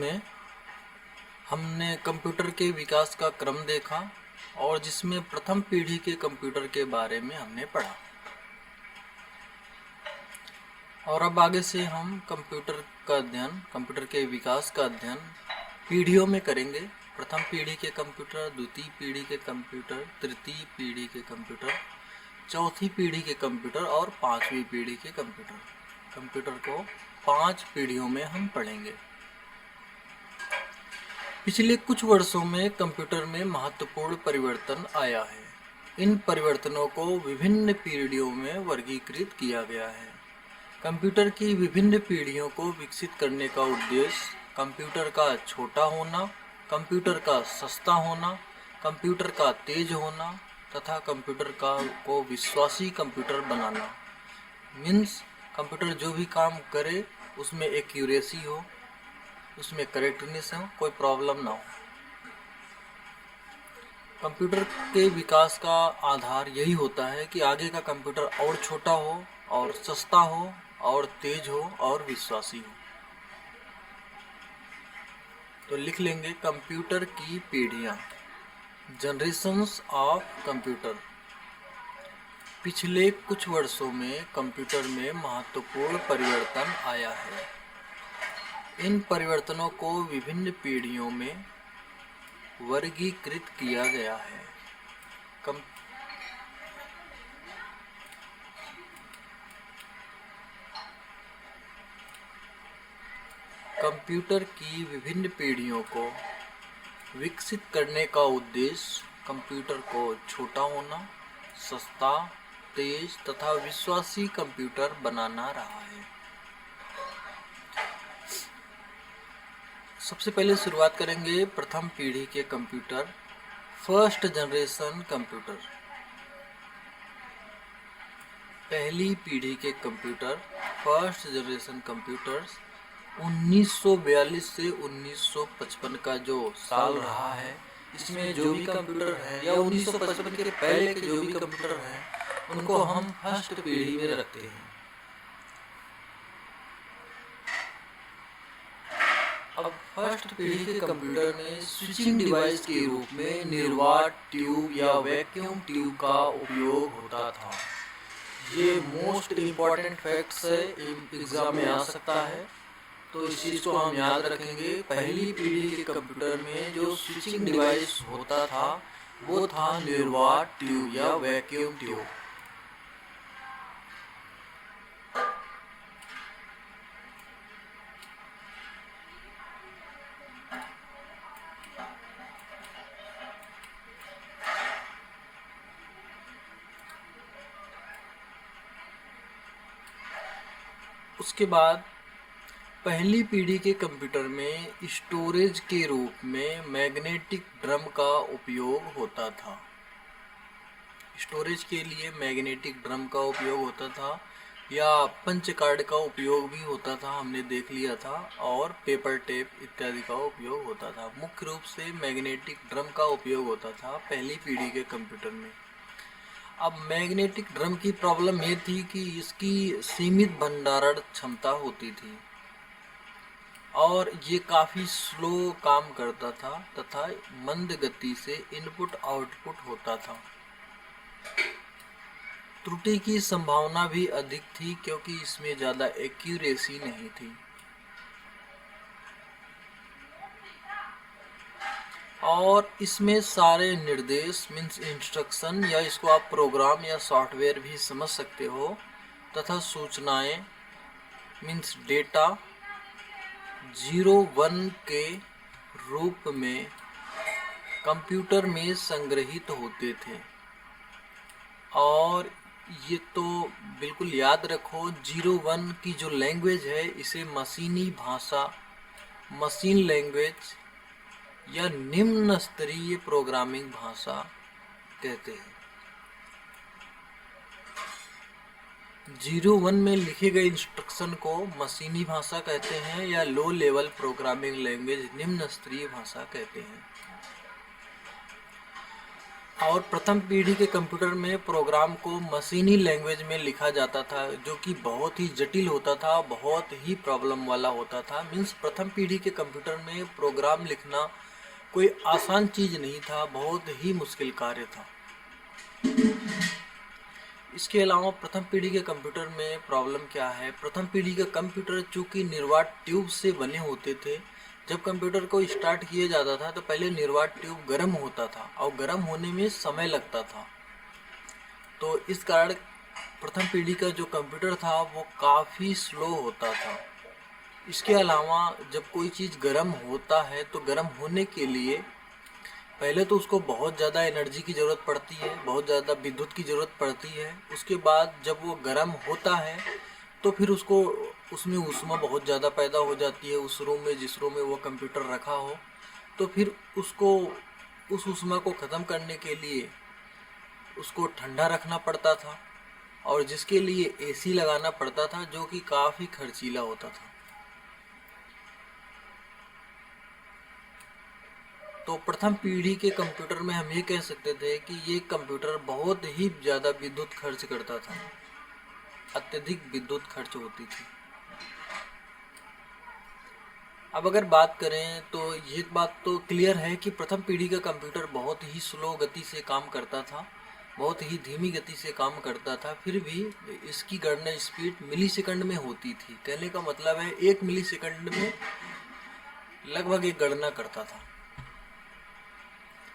में हमने कंप्यूटर के विकास का क्रम देखा और जिसमें प्रथम पीढ़ी के कंप्यूटर के बारे में हमने पढ़ा। और अब आगे से हम कंप्यूटर के विकास का अध्ययन पीढ़ियों में करेंगे। प्रथम पीढ़ी के कंप्यूटर, द्वितीय पीढ़ी के कंप्यूटर, तृतीय पीढ़ी के कंप्यूटर, चौथी पीढ़ी के कंप्यूटर और पांचवी पीढ़ी के कंप्यूटर। कंप्यूटर को 5 पीढ़ियों में हम पढ़ेंगे। पिछले कुछ वर्षों में कंप्यूटर में महत्वपूर्ण परिवर्तन आया है। इन परिवर्तनों को विभिन्न पीढ़ियों में वर्गीकृत किया गया है। कंप्यूटर की विभिन्न पीढ़ियों को विकसित करने का उद्देश्य कंप्यूटर का छोटा होना, कंप्यूटर का सस्ता होना, कंप्यूटर का तेज होना तथा कंप्यूटर को विश्वासी कंप्यूटर बनाना। मीन्स कंप्यूटर जो भी काम करे उसमें एक्यूरेसी हो, उसमें करेक्टनेस हो, कोई प्रॉब्लम ना हो। कंप्यूटर के विकास का आधार यही होता है कि आगे का कंप्यूटर और छोटा हो और सस्ता हो और तेज हो और विश्वासी हो। तो लिख लेंगे कंप्यूटर की पीढ़ियाँ, जनरेशंस ऑफ कंप्यूटर। पिछले कुछ वर्षों में कंप्यूटर में महत्वपूर्ण परिवर्तन आया है। इन परिवर्तनों को विभिन्न पीढ़ियों में वर्गीकृत किया गया है। कंप्यूटर की विभिन्न पीढ़ियों को विकसित करने का उद्देश्य कंप्यूटर को छोटा होना, सस्ता, तेज तथा विश्वासी कंप्यूटर बनाना रहा है। सबसे पहले शुरुआत करेंगे प्रथम पीढ़ी के कंप्यूटर, फर्स्ट जनरेशन कंप्यूटर। पहली पीढ़ी के कंप्यूटर, फर्स्ट जनरेशन कंप्यूटर्स 1942 से 1955 का जो साल रहा है, इसमें जो भी कंप्यूटर है या 1955 के पहले के जो भी कंप्यूटर हैं उनको हम फर्स्ट पीढ़ी में रखते हैं। अब फर्स्ट पीढ़ी के कंप्यूटर में स्विचिंग डिवाइस के रूप में निर्वात ट्यूब या वैक्यूम ट्यूब का उपयोग होता था। ये मोस्ट इम्पॉर्टेंट फैक्ट्स है, एग्जाम में आ सकता है, तो इस चीज़ को हम याद रखेंगे। पहली पीढ़ी के कंप्यूटर में जो स्विचिंग डिवाइस होता था वो था निर्वात ट्यूब या वैक्यूम ट्यूब। उसके बाद पहली पीढ़ी के कंप्यूटर में स्टोरेज के रूप में मैग्नेटिक ड्रम का उपयोग होता था। स्टोरेज के लिए मैग्नेटिक ड्रम का उपयोग होता था या पंच कार्ड का उपयोग भी होता था, हमने देख लिया था, और पेपर टेप इत्यादि का उपयोग होता था। मुख्य रूप से मैग्नेटिक ड्रम का उपयोग होता था पहली पीढ़ी के कंप्यूटर में। अब मैग्नेटिक ड्रम की प्रॉब्लम ये थी कि इसकी सीमित भंडारण क्षमता होती थी और ये काफ़ी स्लो काम करता था तथा मंद गति से इनपुट आउटपुट होता था। त्रुटि की संभावना भी अधिक थी क्योंकि इसमें ज़्यादा एक्यूरेसी नहीं थी। और इसमें सारे निर्देश मीन्स इंस्ट्रक्शन, या इसको आप प्रोग्राम या सॉफ्टवेयर भी समझ सकते हो, तथा सूचनाएं मीन्स डेटा 0-1 के रूप में कंप्यूटर में संग्रहित होते थे। और ये तो बिल्कुल याद रखो, 0-1 की जो लैंग्वेज है इसे मशीनी भाषा, मशीन लैंग्वेज या निम्न स्तरीय प्रोग्रामिंग भाषा कहते हैं। 0-1 में लिखे गए इंस्ट्रक्शन को मशीनी भाषा कहते हैं या लो लेवल प्रोग्रामिंग लैंग्वेज, निम्न स्तरीय भाषा कहते हैं। और प्रथम पीढ़ी के कंप्यूटर में प्रोग्राम को मशीनी लैंग्वेज में लिखा जाता था, जो कि बहुत ही जटिल होता था, बहुत ही प्रॉब्लम वाला होता था। मीन्स प्रथम पीढ़ी के कंप्यूटर में प्रोग्राम लिखना कोई आसान चीज़ नहीं था, बहुत ही मुश्किल कार्य था। इसके अलावा प्रथम पीढ़ी के कंप्यूटर में प्रॉब्लम क्या है, प्रथम पीढ़ी के कंप्यूटर चूँकि निर्वात ट्यूब से बने होते थे। जब कंप्यूटर को स्टार्ट किया जाता था तो पहले निर्वात ट्यूब गर्म होता था और गर्म होने में समय लगता था, तो इस कारण प्रथम पीढ़ी का जो कंप्यूटर था वो काफ़ी स्लो होता था। इसके अलावा जब कोई चीज़ गर्म होता है तो गर्म होने के लिए पहले तो उसको बहुत ज़्यादा एनर्जी की ज़रूरत पड़ती है, बहुत ज़्यादा विद्युत की ज़रूरत पड़ती है। उसके बाद जब वो गर्म होता है तो फिर उसमें ऊष्मा बहुत ज़्यादा पैदा हो जाती है उस रूम में, जिस रूम में वो कंप्यूटर रखा हो। तो फिर उसको उस ऊष्मा को ख़त्म करने के लिए उसको ठंडा रखना पड़ता था, और जिसके लिए एसी लगाना पड़ता था, जो कि काफ़ी खर्चीला होता था। तो प्रथम पीढ़ी के कंप्यूटर में हम ये कह सकते थे कि ये कंप्यूटर बहुत ही ज़्यादा विद्युत खर्च करता था, अत्यधिक विद्युत खर्च होती थी। अब अगर बात करें तो ये बात तो क्लियर है कि प्रथम पीढ़ी का कंप्यूटर बहुत ही स्लो गति से काम करता था, बहुत ही धीमी गति से काम करता था। फिर भी इसकी गणना स्पीड मिली सेकंड में होती थी। कहने का मतलब है 1 मिली सेकंड में लगभग एक गणना करता था।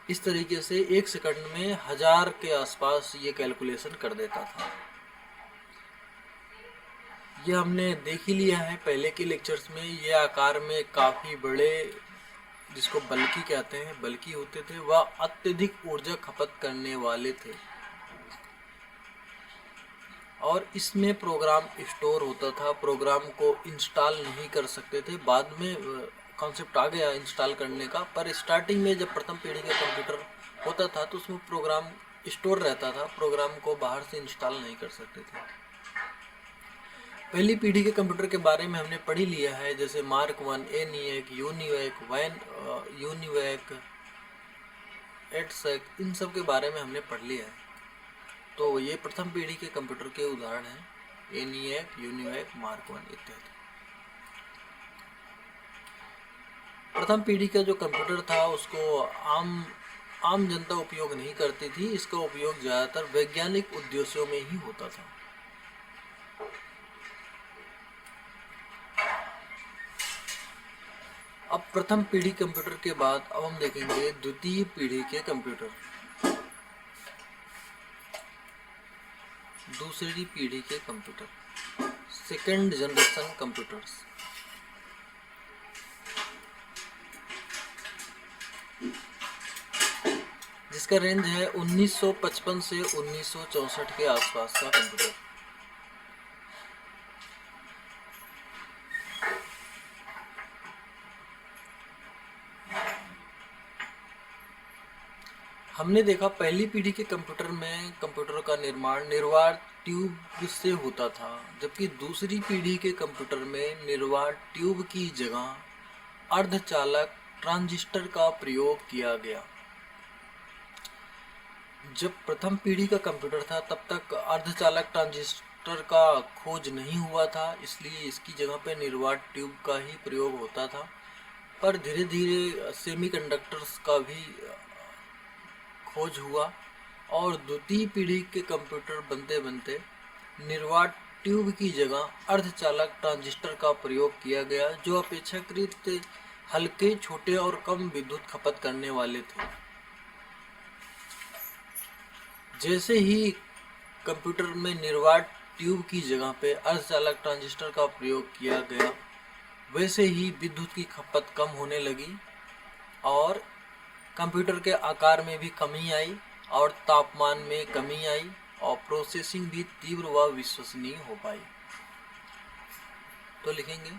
इस तरीके से 1 सेकंड में 1000 के आसपास ये कैलकुलेशन कर देता था। ये हमने देख ही लिया है पहले के लेक्चर्स में। ये आकार में काफ़ी बड़े, जिसको बल्कि कहते हैं, बल्कि होते थे। वह अत्यधिक ऊर्जा खपत करने वाले थे और इसमें प्रोग्राम स्टोर होता था। प्रोग्राम को इंस्टॉल नहीं कर सकते थे, बाद में कॉन्सेप्ट आ गया इंस्टॉल करने का, पर स्टार्टिंग में जब प्रथम पीढ़ी का कंप्यूटर होता था तो उसमें प्रोग्राम स्टोर रहता था, प्रोग्राम को बाहर से इंस्टॉल नहीं कर सकते थे। पहली पीढ़ी के कंप्यूटर के बारे में हमने पढ़ ही लिया है, जैसे मार्क 1, ENIAC, यूनिवैक, एडसेक, इन सब के बारे में हमने पढ़ लिया है। तो ये प्रथम पीढ़ी के कंप्यूटर के उदाहरण हैं, ENIAC, यूनिवैक, मार्क 1 इत्यादि। प्रथम पीढ़ी का जो कंप्यूटर था उसको आम जनता उपयोग नहीं करती थी। इसका उपयोग ज़्यादातर वैज्ञानिक उद्देश्यों में ही होता था। अब प्रथम पीढ़ी कंप्यूटर के बाद अब हम देखेंगे द्वितीय पीढ़ी के कंप्यूटर, दूसरी पीढ़ी के कंप्यूटर, सेकेंड जनरेशन कंप्यूटर्स। जिसका रेंज है 1955 से 1964 के आसपास का कंप्यूटर। हमने देखा पहली पीढ़ी के कंप्यूटर में कंप्यूटर का निर्माण निर्वात ट्यूब से होता था, जबकि दूसरी पीढ़ी के कंप्यूटर में निर्वात ट्यूब की जगह अर्धचालक ट्रांजिस्टर का प्रयोग किया गया। जब प्रथम पीढ़ी का कंप्यूटर था तब तक अर्धचालक ट्रांजिस्टर का खोज नहीं हुआ था, इसलिए इसकी जगह पे निर्वात ट्यूब का ही प्रयोग होता था। पर धीरे धीरे सेमीकंडक्टर्स का भी खोज हुआ और द्वितीय पीढ़ी के कंप्यूटर बनते बनते निर्वात ट्यूब की जगह अर्धचालक ट्रांजिस्टर का प्रयोग किया गया, जो अपेक्षाकृत हल्के, छोटे और कम विद्युत खपत करने वाले थे। जैसे ही कंप्यूटर में निर्वात ट्यूब की जगह पे अर्धचालक ट्रांजिस्टर का प्रयोग किया गया, वैसे ही विद्युत की खपत कम होने लगी और कंप्यूटर के आकार में भी कमी आई और तापमान में कमी आई और प्रोसेसिंग भी तीव्र व विश्वसनीय हो पाई। तो लिखेंगे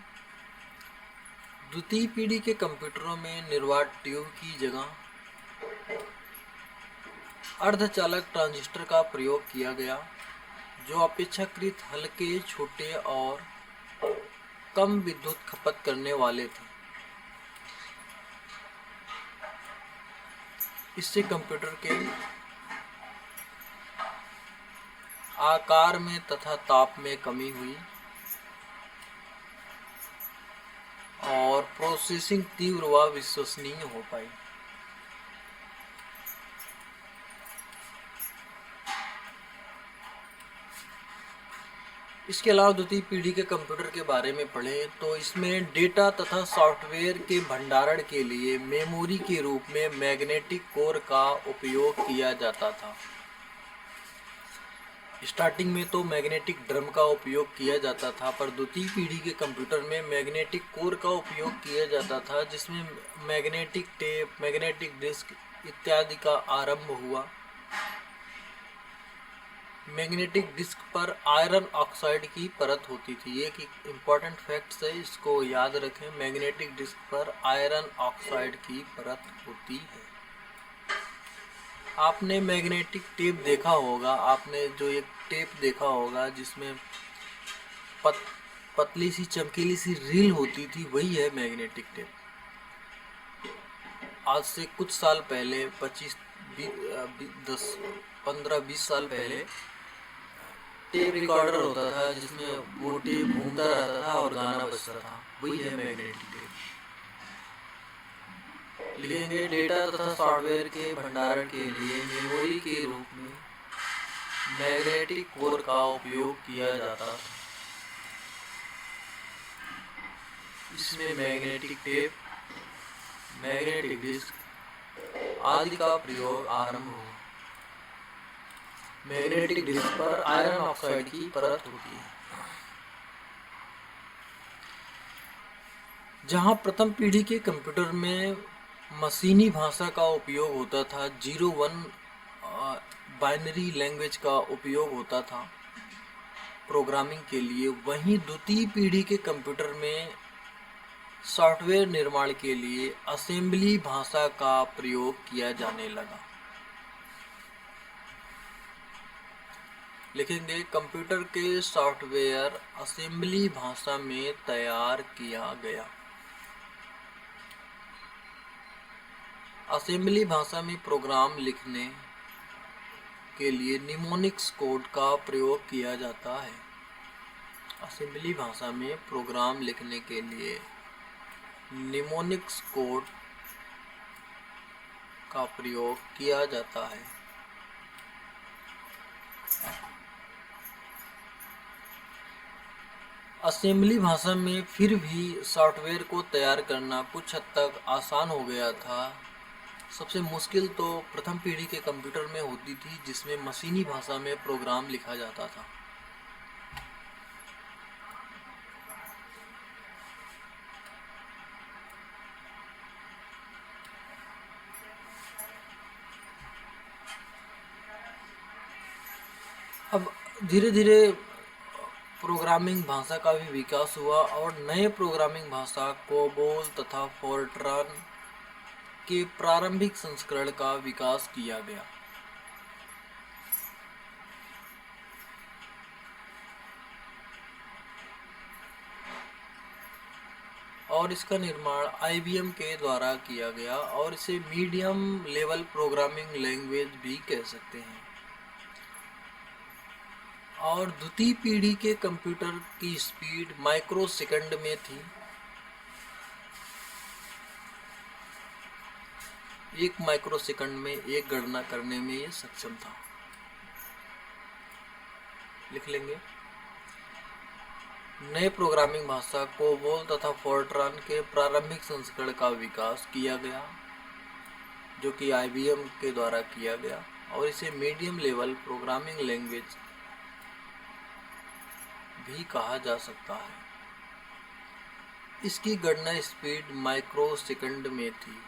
द्वितीय पीढ़ी के कंप्यूटरों में निर्वात ट्यूब की जगह अर्धचालक ट्रांजिस्टर का प्रयोग किया गया, जो अपेक्षाकृत हल्के, छोटे और कम विद्युत खपत करने वाले थे। इससे कंप्यूटर के आकार में तथा ताप में कमी हुई और प्रोसेसिंग तीव्र व विश्वसनीय हो पाई। इसके अलावा द्वितीय पीढ़ी के कंप्यूटर के बारे में पढ़ें तो इसमें डेटा तथा सॉफ्टवेयर के भंडारण के लिए मेमोरी के रूप में मैग्नेटिक कोर का उपयोग किया जाता था। स्टार्टिंग में तो मैग्नेटिक ड्रम का उपयोग किया जाता था, पर द्वितीय पीढ़ी के कंप्यूटर में मैग्नेटिक कोर का उपयोग किया जाता था, जिसमें मैग्नेटिक टेप, मैग्नेटिक डिस्क इत्यादि का आरंभ हुआ। मैग्नेटिक डिस्क पर आयरन ऑक्साइड की परत होती थी। ये एक इम्पॉर्टेंट फैक्ट है, इसको याद रखें। मैग्नेटिक डिस्क पर आयरन ऑक्साइड की परत होती है। आपने मैग्नेटिक टेप देखा होगा, आपने जो एक टेप देखा होगा जिसमें पतली सी चमकीली सी रील होती थी, वही है मैग्नेटिक टेप। आज से कुछ साल पहले 15-20 साल पहले टेप रिकॉर्डर होता था जिसमें वो टेप घूमता रहता था और गाना बजता था, वही है मैग्नेटिक टेप। लिखेंगे डेटा तथा सॉफ्टवेयर के भंडारण के लिए मेमोरी के रूप में मैग्नेटिक कोर का उपयोग किया जाता था। इसमें मैग्नेटिक टेप, मैग्नेटिक डिस्क आदि का प्रयोग आरंभ हुआ। मैग्नेटिक डिस्क पर आयरन ऑक्साइड की परत होती है। जहां प्रथम पीढ़ी के कंप्यूटर में मशीनी भाषा का उपयोग होता था, 0-1 बाइनरी लैंग्वेज का उपयोग होता था प्रोग्रामिंग के लिए, वहीं द्वितीय पीढ़ी के कंप्यूटर में सॉफ्टवेयर निर्माण के लिए असेंबली भाषा का प्रयोग किया जाने लगा। लिखेंगे कंप्यूटर के सॉफ्टवेयर असेंबली भाषा में तैयार किया गया। असेंबली भाषा में प्रोग्राम लिखने के लिए निमोनिक्स कोड का प्रयोग किया जाता है। असेंबली भाषा में प्रोग्राम लिखने के लिए निमोनिक्स कोड का प्रयोग किया जाता है। असेंबली भाषा में फिर भी सॉफ्टवेयर को तैयार करना कुछ हद तक आसान हो गया था। सबसे मुश्किल तो प्रथम पीढ़ी के कंप्यूटर में होती थी, जिसमें मशीनी भाषा में प्रोग्राम लिखा जाता था। अब धीरे धीरे प्रोग्रामिंग भाषा का भी विकास हुआ और नए प्रोग्रामिंग भाषा कोबोल तथा फोर्ट्रान के प्रारंभिक संस्करण का विकास किया गया। और इसका निर्माण IBM के द्वारा किया गया और इसे मीडियम लेवल प्रोग्रामिंग लैंग्वेज भी कह सकते हैं। और द्वितीय पीढ़ी के कंप्यूटर की स्पीड माइक्रो सेकंड में थी। एक माइक्रो सेकंड में एक गणना करने में ये सक्षम था। लिख लेंगे नए प्रोग्रामिंग भाषा कोबोल तथा फोर्ट्रान के प्रारंभिक संस्करण का विकास किया गया, जो कि IBM के द्वारा किया गया और इसे मीडियम लेवल प्रोग्रामिंग लैंग्वेज भी कहा जा सकता है। इसकी गणना स्पीड माइक्रो सेकंड में थी।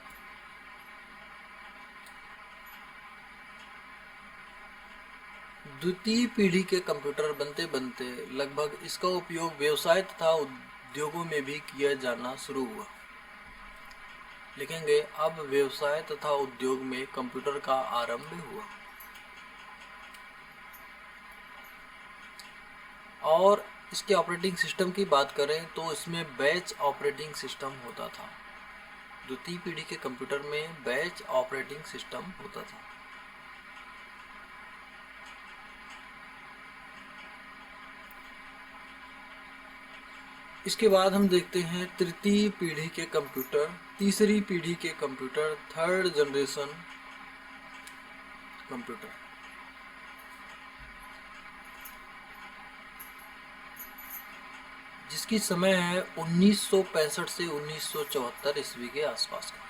द्वितीय पीढ़ी के कंप्यूटर बनते बनते लगभग इसका उपयोग व्यवसाय तथा उद्योगों में भी किया जाना शुरू हुआ। लिखेंगे अब व्यवसाय तथा उद्योग में कंप्यूटर का आरंभ हुआ। और इसके ऑपरेटिंग सिस्टम की बात करें तो इसमें बैच ऑपरेटिंग सिस्टम होता था। द्वितीय पीढ़ी के कंप्यूटर में बैच ऑपरेटिंग सिस्टम होता था। इसके बाद हम देखते हैं तृतीय पीढ़ी के कंप्यूटर, तीसरी पीढ़ी के कंप्यूटर, थर्ड जनरेशन कंप्यूटर। जिसकी समय है 1965 से 1974 ईस्वी के आसपास का।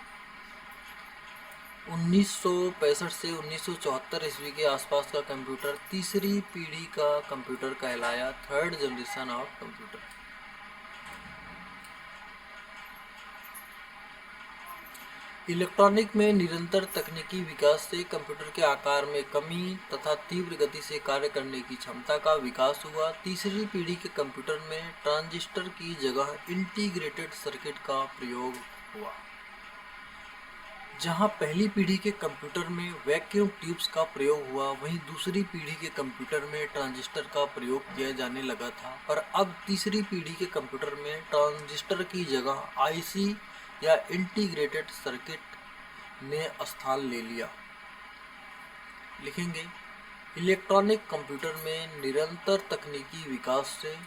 1965 से 1974 ईस्वी के आसपास का कंप्यूटर तीसरी पीढ़ी का कंप्यूटर कहलाया, third generation of computer. Electronic में निरंतर तकनीकी विकास से कंप्यूटर के आकार में कमी तथा तीव्र गति से कार्य करने की क्षमता का विकास हुआ। तीसरी पीढ़ी के कंप्यूटर में ट्रांजिस्टर की जगह इंटीग्रेटेड सर्किट का प्रयोग हुआ। जहां पहली पीढ़ी के कंप्यूटर में वैक्यूम ट्यूब्स का प्रयोग हुआ, वहीं दूसरी पीढ़ी के कंप्यूटर में ट्रांजिस्टर का प्रयोग किया जाने लगा था। पर अब तीसरी पीढ़ी के कंप्यूटर में ट्रांजिस्टर की जगह आईसी या इंटीग्रेटेड सर्किट ने स्थान ले लिया। लिखेंगे, इलेक्ट्रॉनिक कंप्यूटर में निरंतर तकनीकी विकास से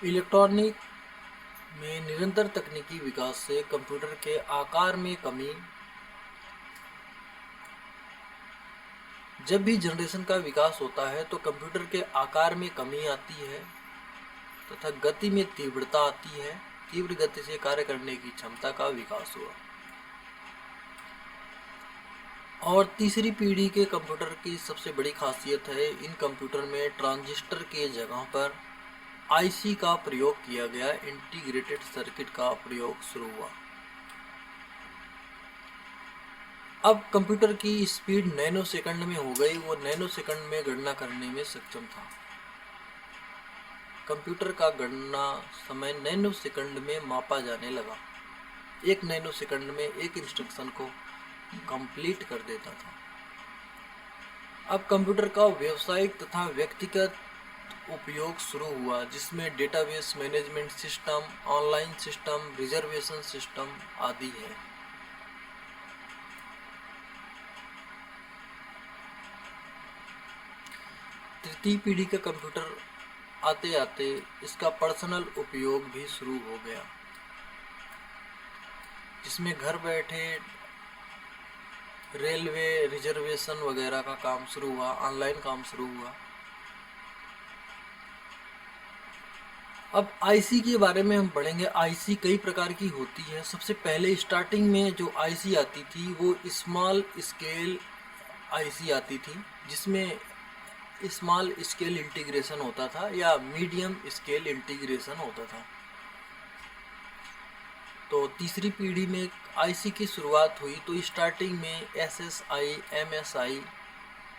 इलेक्ट्रॉनिक में निरंतर तकनीकी विकास से कंप्यूटर के आकार में कमी। जब भी जनरेशन का विकास होता है तो कंप्यूटर के आकार में कमी आती है तथा गति में तीव्रता आती है। तीव्र गति से कार्य करने की क्षमता का विकास हुआ। और तीसरी पीढ़ी के कंप्यूटर की सबसे बड़ी खासियत है, इन कंप्यूटर में ट्रांजिस्टर के जगह पर आईसी का प्रयोग किया गया, इंटीग्रेटेड सर्किट का प्रयोग शुरू हुआ। अब कंप्यूटर की स्पीड नैनो सेकंड में हो गई, वो नैनो सेकंड में गणना करने में सक्षम था। कंप्यूटर का गणना समय नैनो सेकंड में मापा जाने लगा। एक नैनो सेकंड में एक इंस्ट्रक्शन को कंप्लीट कर देता था। अब कंप्यूटर का व्यावसायिक तथा व्यक्तिगत उपयोग शुरू हुआ, जिसमें database management system, online system, reservation system आदि है। तृतीय पीढ़ी का कंप्यूटर आते आते इसका पर्सनल उपयोग भी शुरू हो गया, जिसमें घर बैठे रेलवे रिजर्वेशन वगैरह का काम शुरू हुआ, ऑनलाइन काम शुरू हुआ। अब आईसी के बारे में हम पढ़ेंगे। आईसी कई प्रकार की होती है। सबसे पहले स्टार्टिंग में जो आईसी आती थी वो स्मॉल स्केल आईसी आती थी, जिसमें स्मॉल स्केल इंटीग्रेशन होता था या मीडियम स्केल इंटीग्रेशन होता था। तो तीसरी पीढ़ी में आईसी की शुरुआत हुई तो स्टार्टिंग में एसएसआई एमएसआई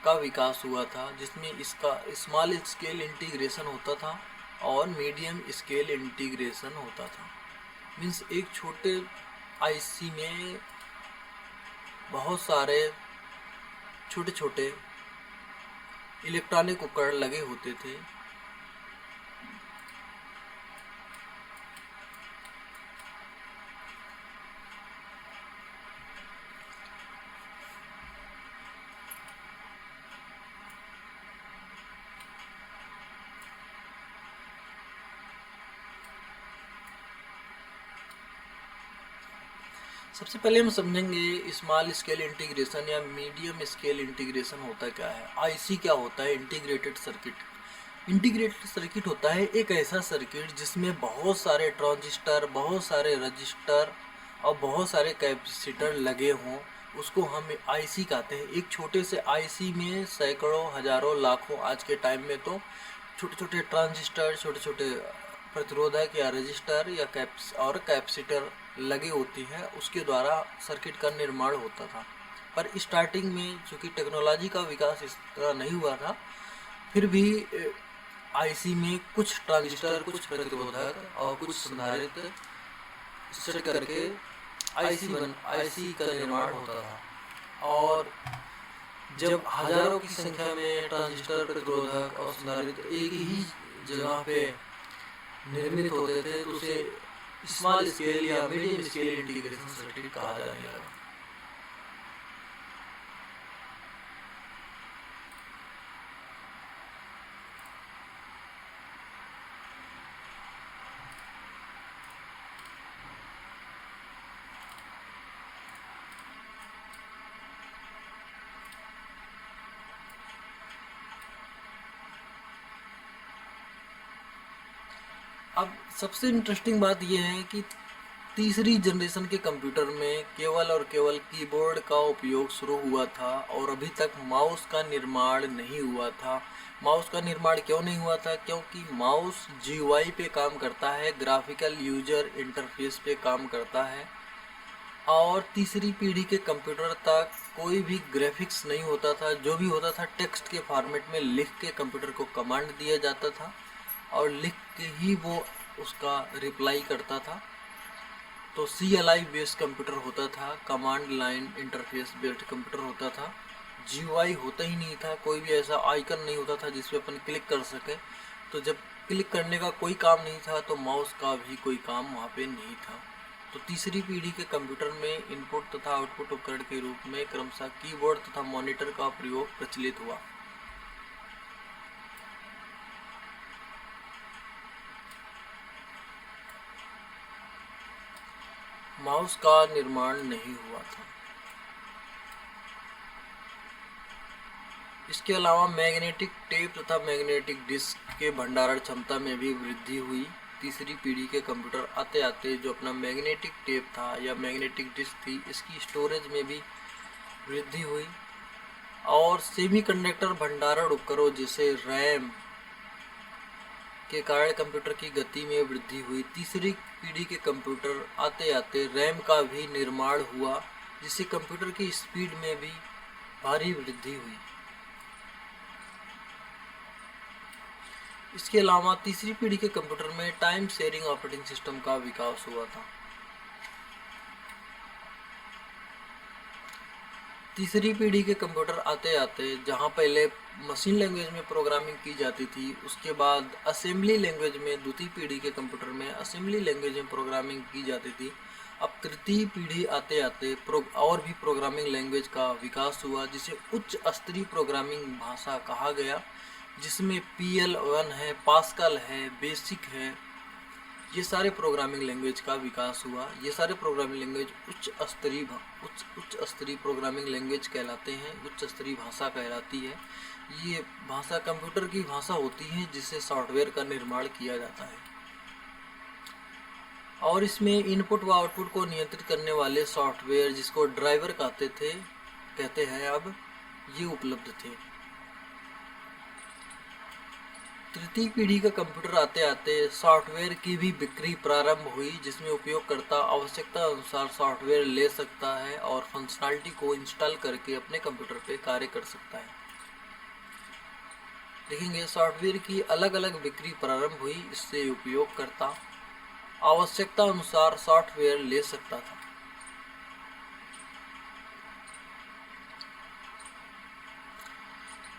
का विकास हुआ था, जिसमें इसका स्मॉल स्केल इंटीग्रेशन होता था और मीडियम स्केल इंटीग्रेशन होता था। मीन्स एक छोटे आईसी में बहुत सारे छोटे छोटे इलेक्ट्रॉनिक उपकरण लगे होते थे। सबसे पहले हम समझेंगे स्मॉल स्केल इंटीग्रेशन या मीडियम स्केल इंटीग्रेशन होता क्या है। आईसी क्या होता है? Integrated circuit. इंटीग्रेटेड सर्किट होता है एक ऐसा सर्किट जिसमें बहुत सारे ट्रांजिस्टर, बहुत सारे रजिस्टर और बहुत सारे कैपेसिटर लगे हों, उसको हम आईसी कहते हैं। एक छोटे से आईसी में सैकड़ों, हजारों, लाखों, आज के टाइम में तो छोटे छोटे ट्रांजिस्टर, छोटे छोटे प्रतिरोधक या रजिस्टर या कैपेसिटर लगे होती है, उसके द्वारा सर्किट का निर्माण होता था। पर स्टार्टिंग में चूँकि टेक्नोलॉजी का विकास इस तरह नहीं हुआ था, फिर भी आईसी में कुछ ट्रांजिस्टर, कुछ प्रतिरोधक और कुछ संधारित्र सेट करके आईसी का निर्माण होता था। और जब हजारों की संख्या में ट्रांजिस्टर, प्रतिरोधक और संधारित्र एक ही जगह पे निर्मित होते थे तो उसे स्मॉल स्केल या मीडियम स्केल इंटीग्रेशन सर्किट कहा जाने लगा। अब सबसे इंटरेस्टिंग बात यह है कि तीसरी जनरेशन के कंप्यूटर में केवल और केवल कीबोर्ड का उपयोग शुरू हुआ था और अभी तक माउस का निर्माण नहीं हुआ था। माउस का निर्माण क्यों नहीं हुआ था? क्योंकि माउस जीयूआई पे काम करता है, ग्राफिकल यूजर इंटरफेस पे काम करता है, और तीसरी पीढ़ी के कंप्यूटर तक कोई भी ग्राफिक्स नहीं होता था। जो भी होता था टेक्स्ट के फॉर्मेट में लिख के कंप्यूटर को कमांड दिया जाता था और लिख के ही वो उसका रिप्लाई करता था। तो CLI बेस्ड कंप्यूटर होता था, command line interface based computer होता था। GUI होता ही नहीं था, कोई भी ऐसा आइकन नहीं होता था जिस पे अपन क्लिक कर सके। तो जब क्लिक करने का कोई काम नहीं था तो माउस का भी कोई काम वहाँ पे नहीं था। तो तीसरी पीढ़ी के कंप्यूटर में इनपुट तथा आउटपुट उपकरण के रूप में क्रमशः कीबोर्ड तथा मॉनिटर का प्रयोग प्रचलित हुआ। माउस का निर्माण नहीं हुआ था। इसके अलावा मैग्नेटिक टेप तथा मैग्नेटिक डिस्क के भंडारण क्षमता में भी वृद्धि हुई। तीसरी पीढ़ी के कंप्यूटर आते आते जो अपना मैग्नेटिक टेप था या मैग्नेटिक डिस्क थी, इसकी स्टोरेज में भी वृद्धि हुई और सेमीकंडक्टर भंडारण उपकरणों जैसे रैम के कारण कंप्यूटर की गति में वृद्धि हुई। तीसरी पीढ़ी के कंप्यूटर आते आते रैम का भी निर्माण हुआ, जिससे कंप्यूटर की स्पीड में भी भारी वृद्धि हुई। इसके अलावा तीसरी पीढ़ी के कंप्यूटर में टाइम शेयरिंग ऑपरेटिंग सिस्टम का विकास हुआ था। तीसरी पीढ़ी के कंप्यूटर आते आते जहां पहले मशीन लैंग्वेज में प्रोग्रामिंग की जाती थी, उसके बाद असेंबली लैंग्वेज में द्वितीय पीढ़ी के कंप्यूटर में असेंबली लैंग्वेज में प्रोग्रामिंग की जाती थी। अब तृतीय पीढ़ी आते आते और भी प्रोग्रामिंग लैंग्वेज का विकास हुआ, जिसे उच्च स्तरीय प्रोग्रामिंग भाषा कहा गया, जिसमें PL1 है, पास्कल है, बेसिक है। ये सारे प्रोग्रामिंग लैंग्वेज का विकास हुआ। ये सारे प्रोग्रामिंग लैंग्वेज उच्च स्तरीय प्रोग्रामिंग लैंग्वेज कहलाते हैं, उच्च स्तरीय भाषा कहलाती है। ये भाषा कंप्यूटर की भाषा होती है जिससे सॉफ्टवेयर का निर्माण किया जाता है और इसमें इनपुट व आउटपुट को नियंत्रित करने वाले सॉफ्टवेयर, जिसको ड्राइवर कहते हैं, अब ये उपलब्ध थे। तृतीय पीढ़ी का कंप्यूटर आते आते सॉफ्टवेयर की भी बिक्री प्रारंभ हुई, जिसमें उपयोगकर्ता आवश्यकता अनुसार सॉफ्टवेयर ले सकता है और फंक्शनैलिटी को इंस्टॉल करके अपने कंप्यूटर पे कार्य कर सकता है। देखेंगे सॉफ्टवेयर की अलग अलग बिक्री प्रारंभ हुई, इससे उपयोगकर्ता आवश्यकता अनुसार सॉफ्टवेयर ले सकता था।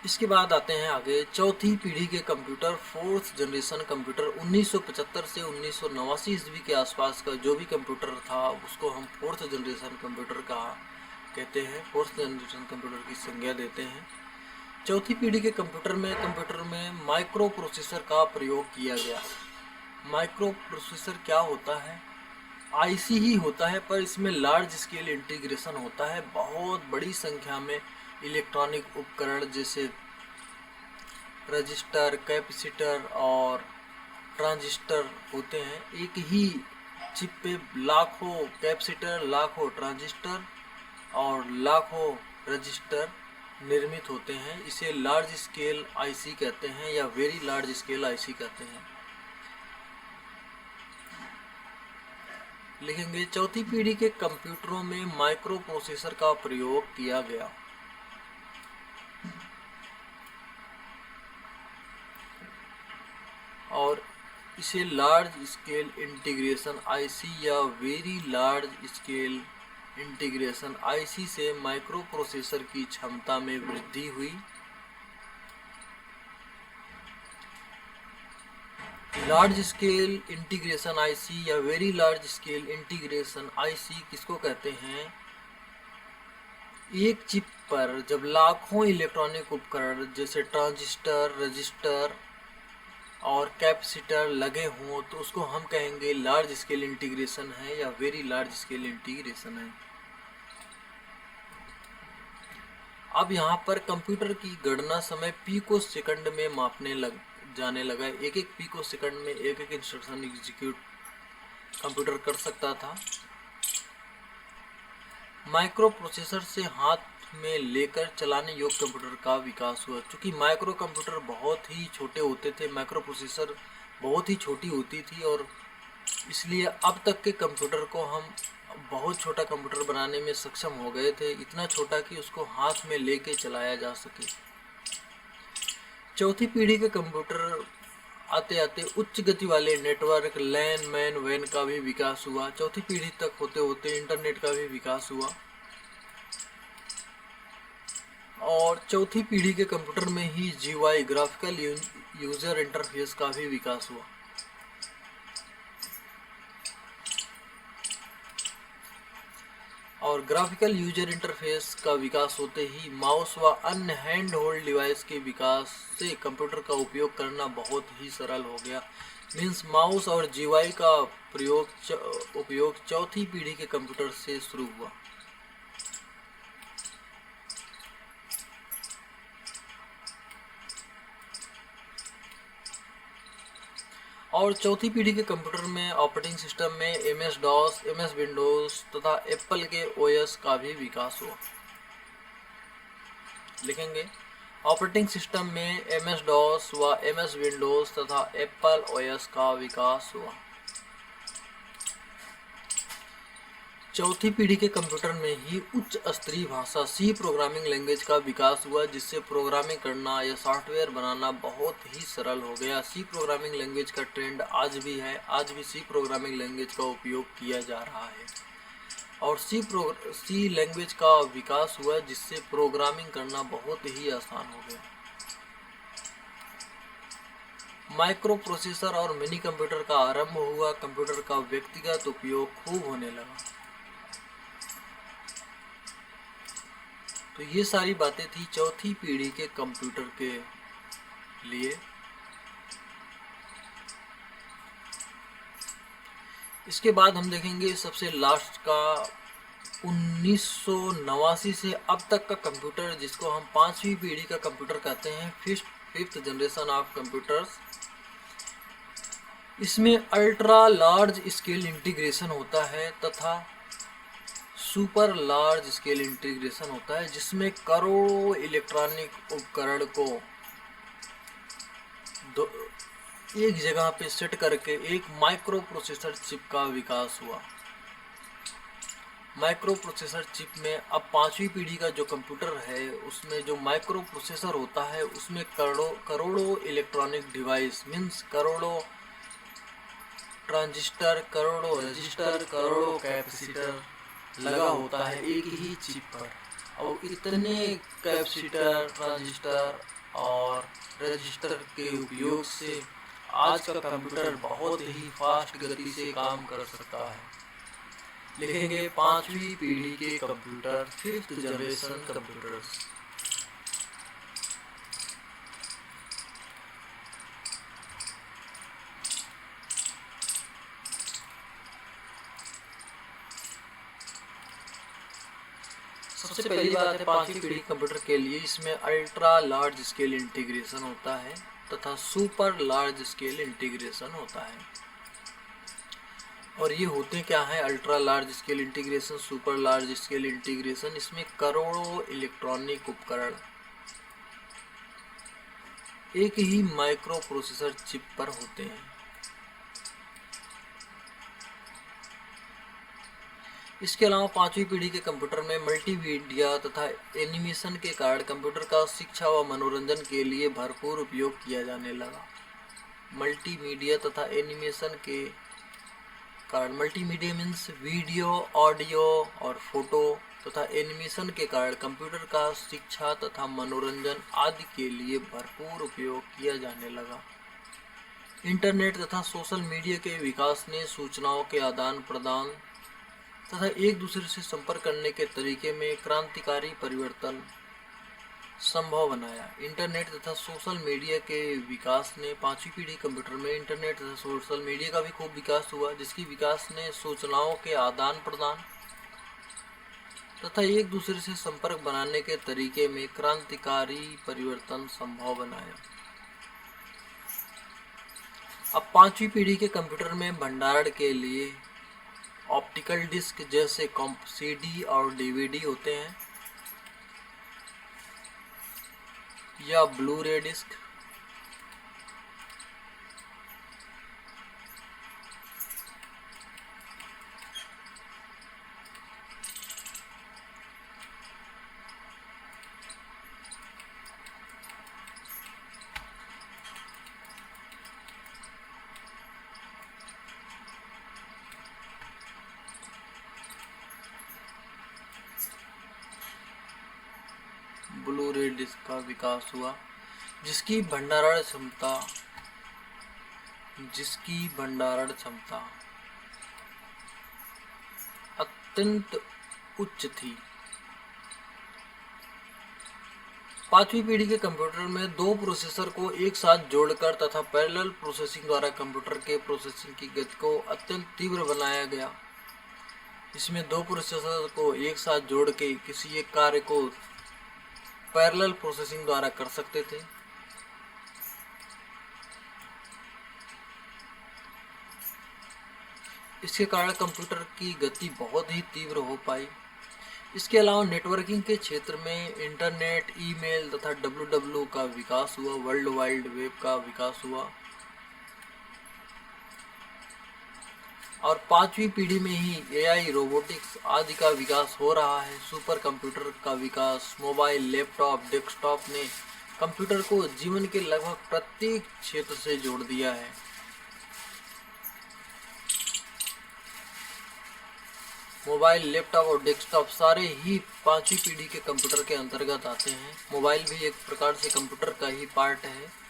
इसके बाद आते हैं आगे चौथी पीढ़ी के कंप्यूटर, फोर्थ जनरेशन कंप्यूटर। 1975 से 1989 ईस्वी के आसपास का जो भी कंप्यूटर था उसको हम फोर्थ जनरेशन कंप्यूटर कहते हैं, फोर्थ जनरेशन कंप्यूटर की संज्ञा देते हैं। चौथी पीढ़ी के कंप्यूटर में माइक्रो प्रोसेसर का प्रयोग किया गया। माइक्रो प्रोसेसर क्या होता है? आईसी ही होता है, पर इसमें लार्ज स्केल इंटीग्रेशन होता है। बहुत बड़ी संख्या में इलेक्ट्रॉनिक उपकरण जैसे रजिस्टर, कैपेसिटर और ट्रांजिस्टर होते हैं। एक ही चिप पे लाखों कैपेसिटर, लाखों ट्रांजिस्टर और लाखों रजिस्टर निर्मित होते हैं। इसे लार्ज स्केल आईसी कहते हैं या वेरी लार्ज स्केल आईसी कहते हैं। लिखेंगे चौथी पीढ़ी के कंप्यूटरों में माइक्रो प्रोसेसर का प्रयोग किया गया। इसे लार्ज स्केल इंटीग्रेशन आईसी या very large scale integration IC से माइक्रो प्रोसेसर की क्षमता में वृद्धि हुई। लार्ज स्केल इंटीग्रेशन आईसी या very large scale integration IC किसको कहते हैं? एक चिप पर जब लाखों इलेक्ट्रॉनिक उपकरण जैसे ट्रांजिस्टर, रजिस्टर और कैपेसिटर लगे हों तो उसको हम कहेंगे लार्ज स्केल इंटीग्रेशन है या वेरी लार्ज स्केल इंटीग्रेशन है। अब यहाँ पर कंप्यूटर की गणना समय पिको सेकंड में मापने जाने लगा। एक एक पिको सेकंड में एक एक इंस्ट्रक्शन एग्जीक्यूट कंप्यूटर कर सकता था। माइक्रो प्रोसेसर से हाथ में लेकर चलाने योग्य कंप्यूटर का विकास हुआ। क्योंकि माइक्रो कंप्यूटर बहुत ही छोटे होते थे, माइक्रो प्रोसेसर बहुत ही छोटी होती थी और इसलिए अब तक के कंप्यूटर को हम बहुत छोटा कंप्यूटर बनाने में सक्षम हो गए थे, इतना छोटा कि उसको हाथ में लेके चलाया जा सके। चौथी पीढ़ी के कंप्यूटर आते आते उच्च गति वाले नेटवर्क लैन, मैन, वैन का भी विकास हुआ। चौथी पीढ़ी तक होते होते इंटरनेट का भी विकास हुआ और चौथी पीढ़ी के कंप्यूटर में ही जीयूआई ग्राफिकल यूजर इंटरफेस का भी विकास हुआ। और ग्राफिकल यूजर इंटरफेस का विकास होते ही माउस व अन्य हैंड होल्ड डिवाइस के विकास से कंप्यूटर का उपयोग करना बहुत ही सरल हो गया। मीन्स माउस और जीयूआई का उपयोग चौथी पीढ़ी के कंप्यूटर से शुरू हुआ। और चौथी पीढ़ी के कंप्यूटर में ऑपरेटिंग सिस्टम में MS DOS, MS विंडोज तथा एप्पल के OS का भी विकास हुआ। लिखेंगे ऑपरेटिंग सिस्टम में MS DOS व MS विंडोज तथा एप्पल OS का विकास हुआ। चौथी पीढ़ी के कंप्यूटर में ही उच्च स्तरीय भाषा C प्रोग्रामिंग लैंग्वेज का विकास हुआ, जिससे प्रोग्रामिंग करना या सॉफ्टवेयर बनाना बहुत ही सरल हो गया। C प्रोग्रामिंग लैंग्वेज का ट्रेंड आज भी है, आज भी C प्रोग्रामिंग लैंग्वेज का उपयोग किया जा रहा है और C लैंग्वेज का विकास हुआ जिससे प्रोग्रामिंग करना बहुत ही आसान हो गया। माइक्रो प्रोसेसर और मिनी कंप्यूटर का आरंभ हुआ, कंप्यूटर का व्यक्तिगत उपयोग खूब होने लगा। तो ये सारी बातें थी चौथी पीढ़ी के कंप्यूटर के लिए। इसके बाद हम देखेंगे सबसे लास्ट का 1989 से अब तक का कंप्यूटर, जिसको हम पांचवी पीढ़ी का कंप्यूटर कहते हैं, फिफ्थ जनरेशन ऑफ कंप्यूटर्स। इसमें अल्ट्रा लार्ज स्केल इंटीग्रेशन होता है तथा सुपर लार्ज स्केल इंटीग्रेशन होता है, जिसमें करोड़ों इलेक्ट्रॉनिक उपकरण को एक जगह पे सेट करके एक माइक्रो प्रोसेसर चिप का विकास हुआ। माइक्रो प्रोसेसर चिप में अब पांचवी पीढ़ी का जो कंप्यूटर है उसमें जो माइक्रो प्रोसेसर होता है उसमें करोड़ों इलेक्ट्रॉनिक डिवाइस, मीन्स करोड़ों ट्रांजिस्टर, करोड़ों रजिस्टर, करोड़ों कैपेसिटर लगा होता है एक ही चिप पर। और इतने कैपेसिटर, ट्रांजिस्टर और रजिस्टर के उपयोग से आज का कंप्यूटर बहुत ही फास्ट गति से काम कर सकता है। लिखेंगे पांचवी पीढ़ी के कंप्यूटर, फिफ्थ जनरेशन कंप्यूटर्स। सबसे पहली बात है पांचवी पीढ़ी कंप्यूटर के लिए इसमें अल्ट्रा लार्ज स्केल इंटीग्रेशन होता है तथा सुपर लार्ज स्केल इंटीग्रेशन होता है। और ये होते क्या है ultra large scale integration, super large scale integration? इसमें करोड़ों इलेक्ट्रॉनिक उपकरण एक ही माइक्रो प्रोसेसर चिप पर होते हैं। इसके अलावा पांचवी पीढ़ी के कंप्यूटर में मल्टीमीडिया तथा एनिमेशन के कारण कंप्यूटर का शिक्षा व मनोरंजन के लिए भरपूर उपयोग किया जाने लगा। मल्टीमीडिया तथा एनिमेशन के कारण, मल्टीमीडिया मीन्स वीडियो, ऑडियो और फोटो तथा एनिमेशन के कारण कंप्यूटर का शिक्षा तथा मनोरंजन आदि के लिए भरपूर उपयोग किया जाने लगा। इंटरनेट तथा सोशल मीडिया के विकास ने सूचनाओं के आदान प्रदान तथा एक दूसरे से संपर्क करने के तरीके में क्रांतिकारी परिवर्तन संभव बनाया। इंटरनेट तथा सोशल मीडिया के विकास ने पांचवी पीढ़ी कंप्यूटर में इंटरनेट तथा सोशल मीडिया का भी खूब विकास हुआ, जिसकी विकास ने सूचनाओं के आदान प्रदान तथा एक दूसरे से संपर्क बनाने के तरीके में क्रांतिकारी परिवर्तन संभव बनाया। अब पांचवी पीढ़ी के कंप्यूटर में भंडारण के लिए ऑप्टिकल डिस्क जैसे सीडी और डीवीडी होते हैं या ब्लू रे डिस्क। ब्लू रे डिस्क का विकास हुआ, जिसकी भंडारण क्षमता अत्यंत उच्च थी। पांचवी पीढ़ी के कंप्यूटर में दो प्रोसेसर को एक साथ जोड़कर तथा पैरेलल प्रोसेसिंग द्वारा कंप्यूटर के प्रोसेसिंग की गति को अत्यंत तीव्र बनाया गया। इसमें दो प्रोसेसर को एक साथ जोड़ के किसी एक कार्य को पैरेलल प्रोसेसिंग द्वारा कर सकते थे। इसके कारण कंप्यूटर की गति बहुत ही तीव्र हो पाई। इसके अलावा नेटवर्किंग के क्षेत्र में इंटरनेट, ईमेल तथा डब्ल्यूडब्ल्यू का विकास हुआ, वर्ल्ड वाइड वेब का विकास हुआ। और पांचवी पीढ़ी में ही एआई, रोबोटिक्स आदि का विकास हो रहा है। सुपर कंप्यूटर का विकास, मोबाइल, लैपटॉप, डेस्कटॉप ने कंप्यूटर को जीवन के लगभग प्रत्येक क्षेत्र से जोड़ दिया है। मोबाइल, लैपटॉप और डेस्कटॉप सारे ही पांचवी पीढ़ी के कंप्यूटर के अंतर्गत आते हैं। मोबाइल भी एक प्रकार से कंप्यूटर का ही पार्ट है।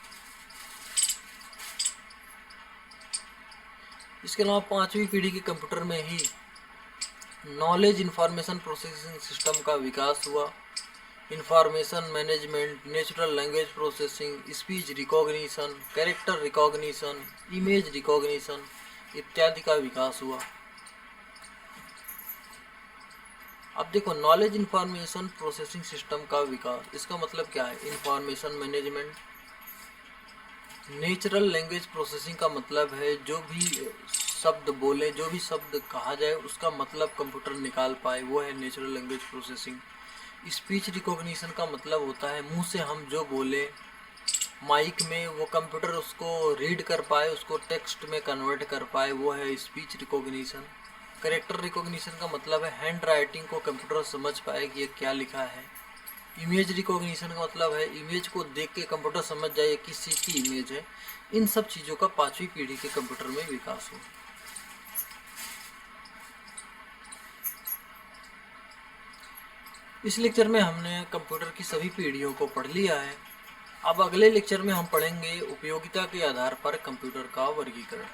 इसके अलावा पांचवी पीढ़ी के कंप्यूटर में ही नॉलेज इंफॉर्मेशन प्रोसेसिंग सिस्टम का विकास हुआ। Information management, natural language processing, speech recognition, character recognition, image recognition इत्यादि का विकास हुआ। अब देखो, नॉलेज इंफॉर्मेशन प्रोसेसिंग सिस्टम का विकास, इसका मतलब क्या है? Information management. Natural language processing का मतलब है जो भी शब्द बोले, जो भी शब्द कहा जाए उसका मतलब कंप्यूटर निकाल पाए, वो है natural language processing. Speech recognition का मतलब होता है मुंह से हम जो बोले माइक में, वो कंप्यूटर उसको रीड कर पाए, उसको टेक्स्ट में कन्वर्ट कर पाए, वो है स्पीच रिकॉग्निशन। कैरेक्टर रिकॉग्निशन का मतलब है हैंड राइटिंग को कंप्यूटर समझ पाए कि ये क्या लिखा है। इमेज रिकॉग्निशन का मतलब है इमेज को देख के कंप्यूटर समझ जाए किस चीज़ की इमेज है। इन सब चीज़ों का पांचवी पीढ़ी के कंप्यूटर में विकास हुआ। इस लेक्चर में हमने कंप्यूटर की सभी पीढ़ियों को पढ़ लिया है। अब अगले लेक्चर में हम पढ़ेंगे उपयोगिता के आधार पर कंप्यूटर का वर्गीकरण।